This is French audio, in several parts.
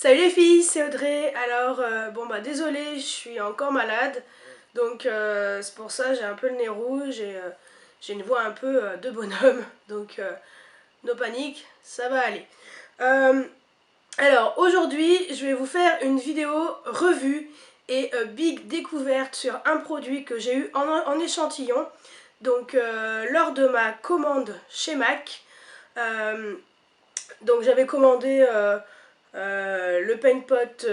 Salut les filles, c'est Audrey. Alors, désolée, je suis encore malade. Donc, c'est pour ça j'ai un peu le nez rouge et j'ai une voix un peu de bonhomme. Donc, no panique, ça va aller. Euh, alors, aujourd'hui, je vais vous faire une vidéo revue et big découverte sur un produit que j'ai eu en échantillon. Donc, lors de ma commande chez MAC. Donc, j'avais commandé le PaintPot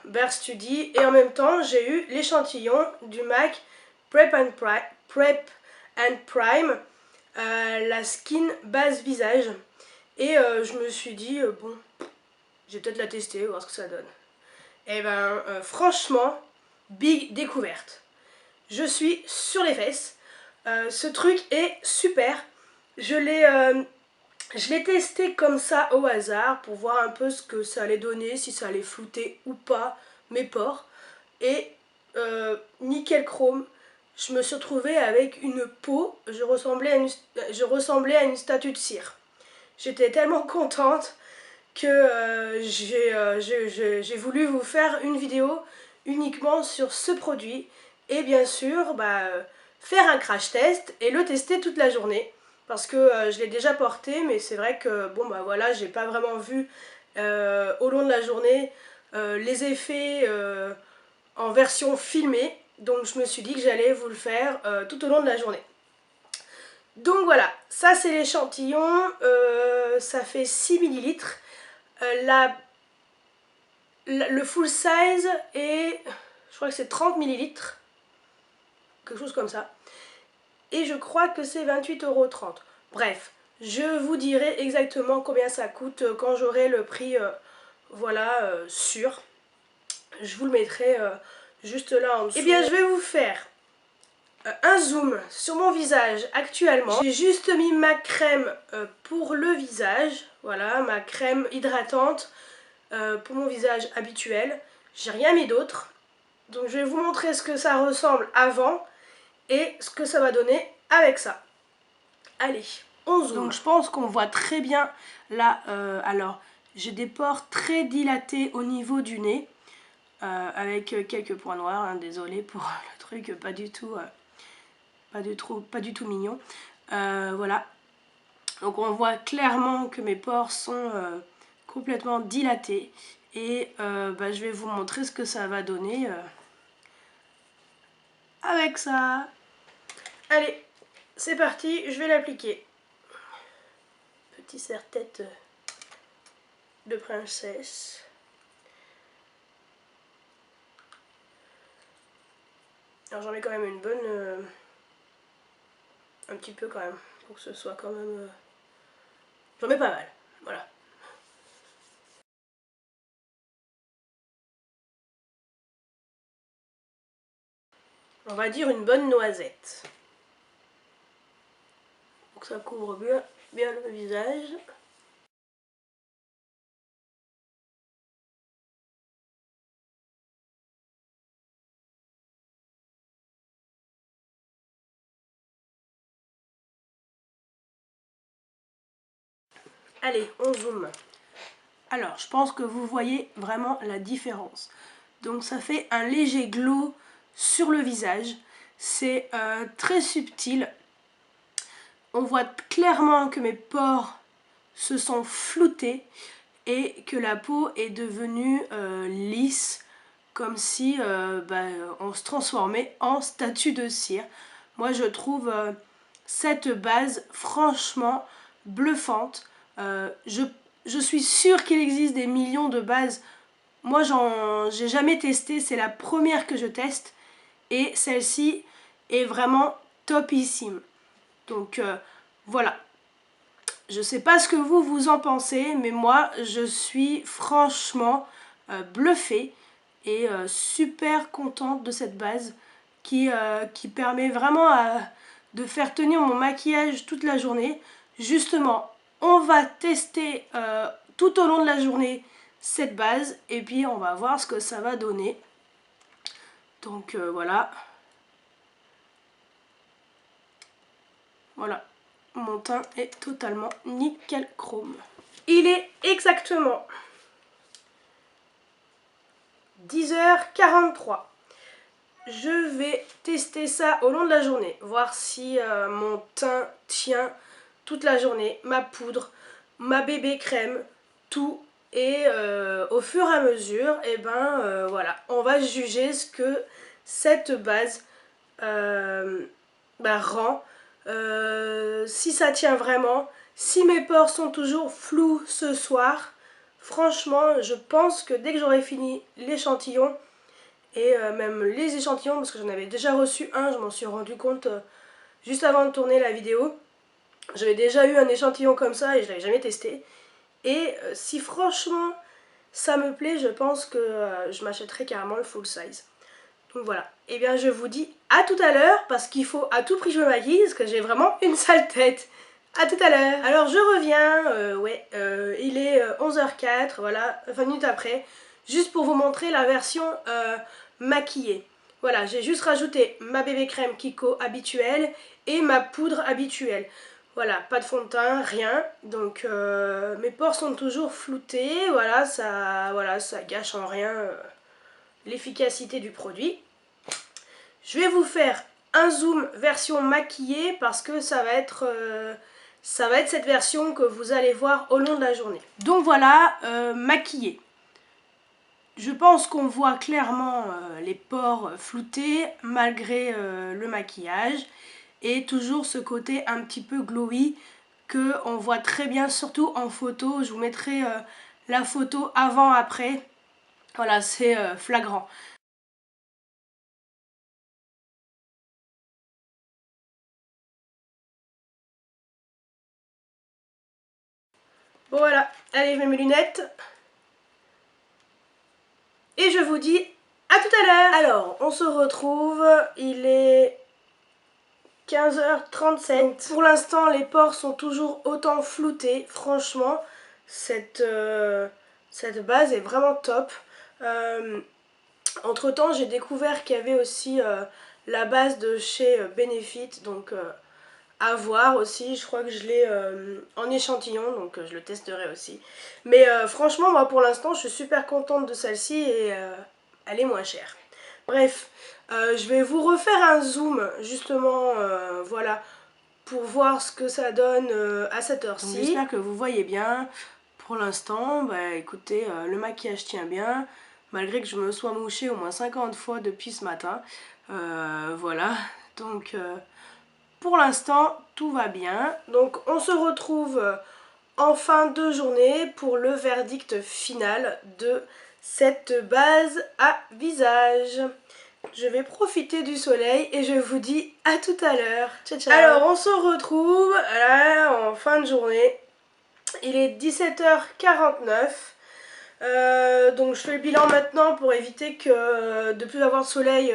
Bear Study et en même temps j'ai eu l'échantillon du MAC Prep and Prime, la skin base visage, et je me suis dit bon, je vais peut-être la tester, voir ce que ça donne. Et ben franchement, big découverte, je suis sur les fesses. Ce truc est super. Je l'ai testé comme ça au hasard pour voir un peu ce que ça allait donner, si ça allait flouter ou pas mes pores. Et nickel chrome, je me suis retrouvée avec une peau, je ressemblais à une statue de cire. J'étais tellement contente que j'ai voulu vous faire une vidéo uniquement sur ce produit. Et bien sûr, faire un crash test et le tester toute la journée. Parce que je l'ai déjà porté, mais c'est vrai que bon bah voilà, j'ai pas vraiment vu au long de la journée les effets en version filmée. Donc je me suis dit que j'allais vous le faire tout au long de la journée. Donc voilà, ça c'est l'échantillon, ça fait 6 millilitres. Le full size est, je crois que c'est 30 millilitres, quelque chose comme ça. Et je crois que c'est 28,30 €. Bref, je vous dirai exactement combien ça coûte quand j'aurai le prix sûr. Je vous le mettrai juste là en dessous. Eh bien, je vais vous faire un zoom sur mon visage actuellement. J'ai juste mis ma crème pour le visage. Voilà, ma crème hydratante pour mon visage habituel. J'ai rien mis d'autre. Donc je vais vous montrer ce que ça ressemble avant et ce que ça va donner avec ça. Allez, on zoome. Donc je pense qu'on voit très bien là. Alors j'ai des pores très dilatés au niveau du nez. Avec quelques points noirs, hein, désolé pour le truc pas du tout mignon. Voilà, donc on voit clairement que mes pores sont complètement dilatés et je vais vous montrer ce que ça va donner avec ça. Allez, c'est parti, je vais l'appliquer. Petit serre-tête de princesse. Alors j'en mets quand même une bonne... un petit peu quand même, pour que ce soit quand même... J'en mets pas mal, voilà. On va dire une bonne noisette. Donc ça couvre bien le visage. Allez, on zoome. Alors, je pense que vous voyez vraiment la différence. Donc ça fait un léger glow sur le visage. C'est très subtil. On voit clairement que mes pores se sont floutés et que la peau est devenue lisse, comme si on se transformait en statue de cire. Moi je trouve cette base franchement bluffante. Je suis sûre qu'il existe des millions de bases. Moi j'ai jamais testé, c'est la première que je teste et celle-ci est vraiment topissime. Donc voilà. Je sais pas ce que vous en pensez, mais moi je suis franchement bluffée et super contente de cette base qui permet vraiment de faire tenir mon maquillage toute la journée. Justement, on va tester tout au long de la journée cette base et puis on va voir ce que ça va donner. Donc voilà. Voilà, mon teint est totalement nickel chrome. Il est exactement 10h43. Je vais tester ça au long de la journée, voir si mon teint tient toute la journée, ma poudre, ma bébé crème, tout. Et au fur et à mesure, et voilà, on va juger ce que cette base rend, si ça tient vraiment, si mes pores sont toujours flous ce soir. Franchement, je pense que dès que j'aurai fini l'échantillon, et même les échantillons, parce que j'en avais déjà reçu un, je m'en suis rendu compte juste avant de tourner la vidéo. J'avais déjà eu un échantillon comme ça et je l'avais jamais testé. Et si franchement ça me plaît, je pense que je m'achèterai carrément le full size. Donc voilà, et bien je vous dis à tout à l'heure, parce qu'il faut à tout prix que je me maquille, parce que j'ai vraiment une sale tête. A tout à l'heure. Alors je reviens, il est 11h04, voilà, 20 minutes après, juste pour vous montrer la version maquillée. Voilà, j'ai juste rajouté ma bébé crème Kiko habituelle et ma poudre habituelle. Voilà, pas de fond de teint, rien. Donc mes pores sont toujours floutés, voilà, ça gâche en rien l'efficacité du produit. Je vais vous faire un zoom version maquillée parce que ça va être cette version que vous allez voir au long de la journée. Donc voilà, maquillée. Je pense qu'on voit clairement les pores floutés malgré le maquillage. Et toujours ce côté un petit peu glowy que on voit très bien, surtout en photo. Je vous mettrai la photo avant-après. Voilà, c'est flagrant. Bon voilà, allez je mets mes lunettes. Et je vous dis à tout à l'heure. Alors, on se retrouve, il est 15h37. Donc, pour l'instant, les pores sont toujours autant floutés. Franchement, cette base est vraiment top. Entre temps, j'ai découvert qu'il y avait aussi la base de chez Benefit. Donc, à voir aussi. Je crois que je l'ai en échantillon. Donc, je le testerai aussi. Mais franchement, moi, pour l'instant, je suis super contente de celle-ci. Et elle est moins chère. Bref, je vais vous refaire un zoom justement, voilà, pour voir ce que ça donne à cette heure-ci. J'espère que vous voyez bien. Pour l'instant, bah écoutez, le maquillage tient bien, malgré que je me sois mouchée au moins 50 fois depuis ce matin. Voilà, donc pour l'instant, tout va bien. Donc on se retrouve en fin de journée pour le verdict final de cette base à visage. Je vais profiter du soleil et je vous dis à tout à l'heure. Ciao, ciao. Alors on se retrouve là en fin de journée. Il est 17h49. Donc je fais le bilan maintenant pour éviter que de plus avoir de soleil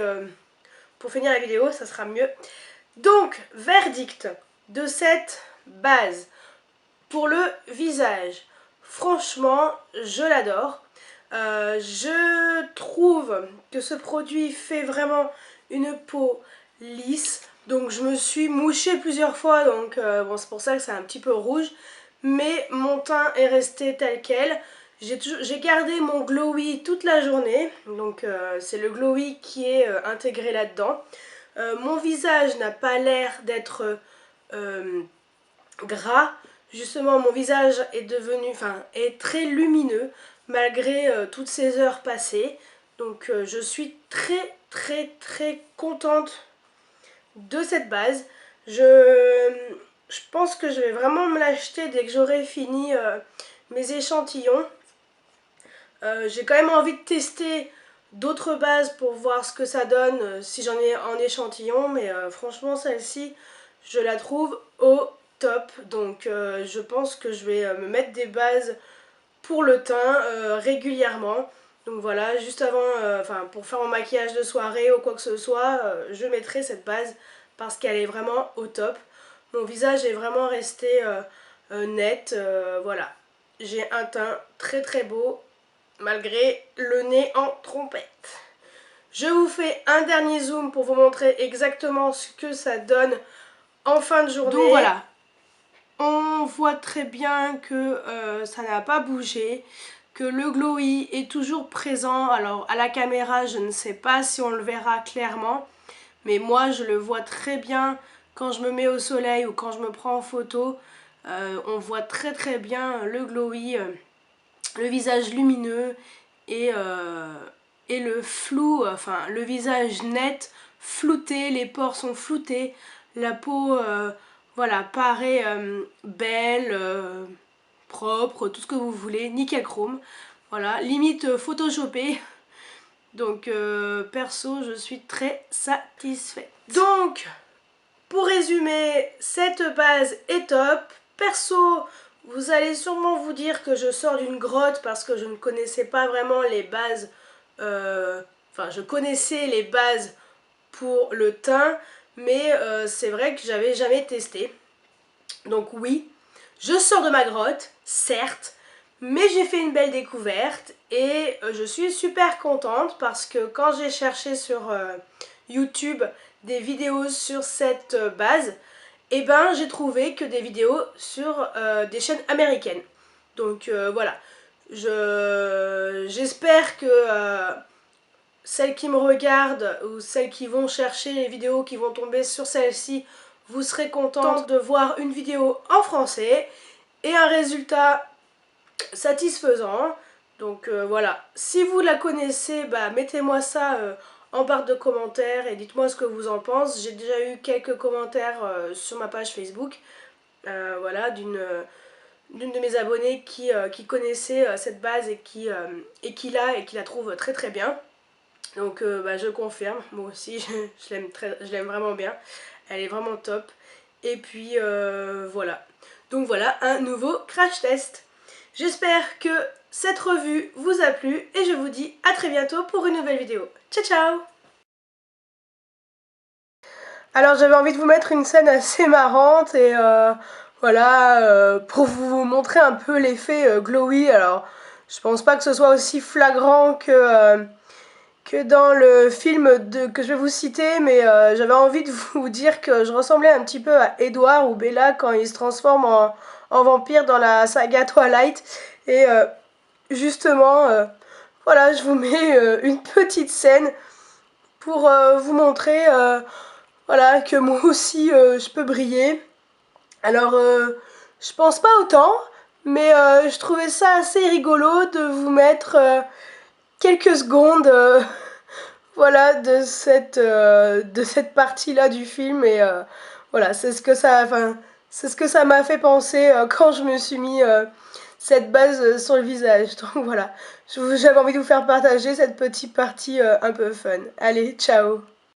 pour finir la vidéo, ça sera mieux. Donc verdict de cette base pour le visage. Franchement, je l'adore. Je trouve que ce produit fait vraiment une peau lisse. Donc je me suis mouchée plusieurs fois, donc bon, c'est pour ça que c'est un petit peu rouge. Mais mon teint est resté tel quel. J'ai gardé mon glowy toute la journée. Donc c'est le glowy qui est intégré là-dedans. Mon visage n'a pas l'air d'être gras. Justement, mon visage est très lumineux malgré toutes ces heures passées. Donc je suis très contente de cette base. Je pense que je vais vraiment me l'acheter dès que j'aurai fini mes échantillons. J'ai quand même envie de tester d'autres bases pour voir ce que ça donne si j'en ai en échantillon. Mais franchement, celle-ci, je la trouve au top. Donc je pense que je vais me mettre des bases pour le teint régulièrement. Donc voilà, juste avant, pour faire mon maquillage de soirée ou quoi que ce soit, je mettrai cette base parce qu'elle est vraiment au top. Mon visage est vraiment resté net, voilà. J'ai un teint très beau malgré le nez en trompette. Je vous fais un dernier zoom pour vous montrer exactement ce que ça donne en fin de journée. Donc voilà, on voit très bien que ça n'a pas bougé. que le glowy est toujours présent. Alors à la caméra, je ne sais pas si on le verra clairement, mais moi je le vois très bien quand je me mets au soleil ou quand je me prends en photo. On voit très bien le glowy, le visage lumineux et le flou, enfin le visage net, flouté, les pores sont floutés, la peau voilà, paraît belle, propre, tout ce que vous voulez, nickel chrome. Voilà, limite photoshopé. Donc perso, je suis très satisfaite. Donc, pour résumer, cette base est top. Perso, vous allez sûrement vous dire que je sors d'une grotte parce que je ne connaissais pas vraiment les bases. Enfin, je connaissais les bases pour le teint, mais c'est vrai que j'avais jamais testé. Donc oui, je sors de ma grotte, certes, mais j'ai fait une belle découverte et je suis super contente parce que quand j'ai cherché sur YouTube des vidéos sur cette base, et ben j'ai trouvé que des vidéos sur des chaînes américaines. Donc voilà, j'espère que celles qui me regardent ou celles qui vont chercher les vidéos qui vont tomber sur celle-ci, vous serez contente de voir une vidéo en français et un résultat satisfaisant. Donc voilà, si vous la connaissez, bah, mettez-moi ça en barre de commentaires et dites-moi ce que vous en pensez. J'ai déjà eu quelques commentaires sur ma page Facebook, voilà, d'une de mes abonnées qui connaissait cette base et qui la trouve très bien. Donc bah, je confirme, moi aussi je l'aime vraiment bien, elle est vraiment top. Et puis voilà, donc voilà un nouveau crash test. J'espère que cette revue vous a plu et je vous dis à très bientôt pour une nouvelle vidéo. Ciao ciao! Alors j'avais envie de vous mettre une scène assez marrante et voilà, pour vous montrer un peu l'effet glowy. Alors je pense pas que ce soit aussi flagrant que dans le film que je vais vous citer, mais j'avais envie de vous dire que je ressemblais un petit peu à Edward ou Bella quand ils se transforment en vampire dans la saga Twilight. Et justement, voilà, je vous mets une petite scène pour vous montrer voilà, que moi aussi je peux briller. Alors, je pense pas autant, mais je trouvais ça assez rigolo de vous mettre quelques secondes voilà, de cette partie-là du film. Et voilà, c'est ce que ça m'a fait penser quand je me suis mis cette base sur le visage. Donc voilà, j'avais envie de vous faire partager cette petite partie un peu fun. Allez, ciao!